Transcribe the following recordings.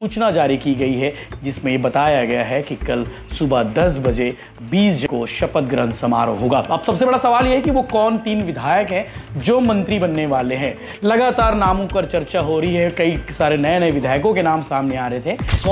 सूचना जारी की गई है जिसमें ये बताया गया है कि कल सुबह 10 बजे 20 को शपथ ग्रहण समारोह होगा। अब सबसे बड़ा सवाल यह है कि वो कौन 3 विधायक हैं जो मंत्री बनने वाले हैं। लगातार नामों पर चर्चा हो रही है, कई सारे नए नए विधायकों के नाम सामने आ रहे थे। एक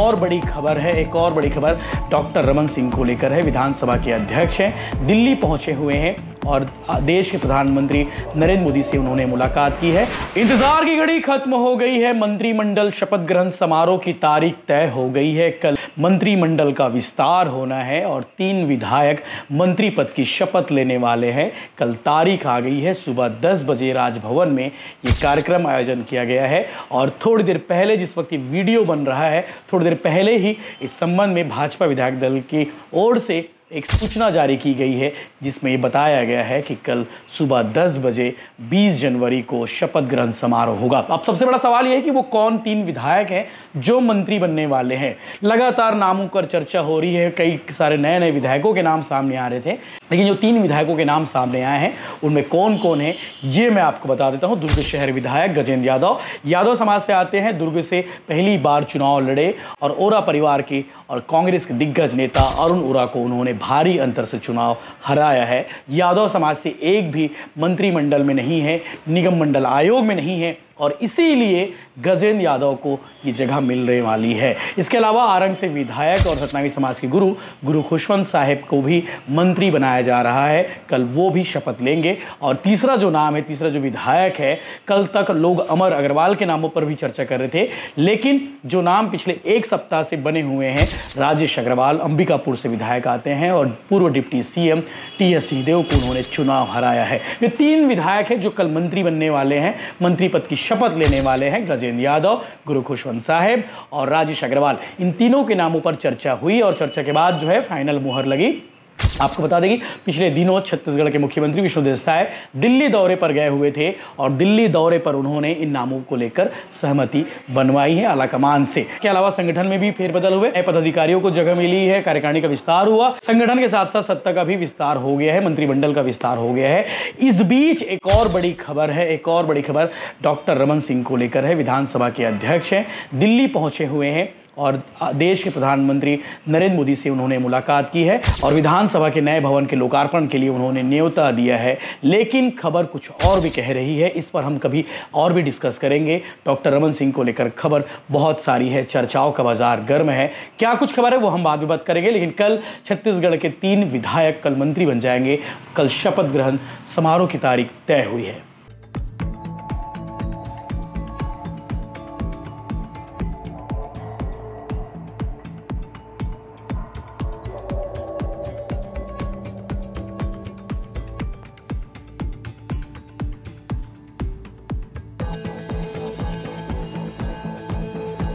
और बड़ी खबर डॉक्टर रमन सिंह को लेकर है। विधानसभा के अध्यक्ष हैं, दिल्ली पहुंचे हुए हैं और देश के प्रधानमंत्री नरेंद्र मोदी से उन्होंने मुलाकात की है। इंतजार की घड़ी खत्म हो गई है। मंत्रिमंडल शपथ ग्रहण समारोह की तारीख तय हो गई है। कल मंत्रिमंडल का विस्तार होना है और 3 विधायक मंत्री पद की शपथ लेने वाले हैं। कल तारीख आ गई है, सुबह 10 बजे राजभवन में ये कार्यक्रम आयोजन किया गया है। और थोड़ी देर पहले, जिस वक्त ये वीडियो बन रहा है, थोड़ी देर पहले ही इस संबंध में भाजपा विधायक दल की ओर से एक सूचना जारी की गई है जिसमें ये बताया गया है कि कल सुबह 10 बजे 20 जनवरी को शपथ ग्रहण समारोह होगा। अब सबसे बड़ा सवाल यह है कि वो कौन 3 विधायक हैं जो मंत्री बनने वाले हैं। लगातार नामों पर चर्चा हो रही है, कई सारे नए नए विधायकों के नाम सामने आ रहे थे, लेकिन जो 3 विधायकों के नाम सामने आए हैं उनमें कौन कौन है ये मैं आपको बता देता हूँ। दुर्ग शहर विधायक गजेंद्र यादव समाज से आते हैं, दुर्ग से पहली बार चुनाव लड़े और ओरा परिवार के और कांग्रेस के दिग्गज नेता अरुण ओरा को उन्होंने भारी अंतर से चुनाव हराया है। यादव समाज से एक भी मंत्रिमंडल में नहीं है, निगम मंडल आयोग में नहीं है और इसीलिए गजेंद्र यादव को ये जगह मिलने वाली है। इसके अलावा आरंग से विधायक और सतनामी समाज के गुरु खुशवंत साहिब को भी मंत्री बनाया जा रहा है। कल वो भी शपथ लेंगे। और तीसरा जो विधायक है, कल तक लोग अमर अग्रवाल के नामों पर भी चर्चा कर रहे थे, लेकिन जो नाम पिछले 1 सप्ताह से बने हुए हैं, राजेश अग्रवाल अंबिकापुर से विधायक आते हैं और पूर्व डिप्टी सीएम टीएस सिंहदेव को उन्होंने चुनाव हराया है। ये 3 विधायक हैं जो कल मंत्री बनने वाले हैं, मंत्री पद की शपथ लेने वाले हैं। गजेंद्र यादव, गुरु खुशवंत साहिब और राजेश अग्रवाल, इन तीनों के नामों पर चर्चा हुई और चर्चा के बाद जो है फाइनल मुहर लगी। आपको बता दें कि पिछले दिनों छत्तीसगढ़ के मुख्यमंत्री विष्णुदेव साय दिल्ली दौरे पर गए हुए थे और दिल्ली दौरे पर उन्होंने इन नामों को लेकर सहमति बनवाई है आलाकमान से। इसके अलावा संगठन में भी फेरबदल हुए, नए पदाधिकारियों को जगह मिली है, कार्यकारिणी का विस्तार हुआ, संगठन के साथ साथ सत्ता का भी विस्तार हो गया है, मंत्रिमंडल का विस्तार हो गया है। इस बीच एक और बड़ी खबर डॉक्टर रमन सिंह को लेकर है। विधानसभा के अध्यक्ष हैं, दिल्ली पहुंचे हुए हैं और देश के प्रधानमंत्री नरेंद्र मोदी से उन्होंने मुलाकात की है और विधानसभा के नए भवन के लोकार्पण के लिए उन्होंने न्योता दिया है। लेकिन खबर कुछ और भी कह रही है, इस पर हम कभी और भी डिस्कस करेंगे। डॉक्टर रमन सिंह को लेकर खबर बहुत सारी है, चर्चाओं का बाजार गर्म है। क्या कुछ खबर है वो हम बाद में बात करेंगे, लेकिन कल छत्तीसगढ़ के 3 विधायक कल मंत्री बन जाएंगे। कल शपथ ग्रहण समारोह की तारीख तय हुई है।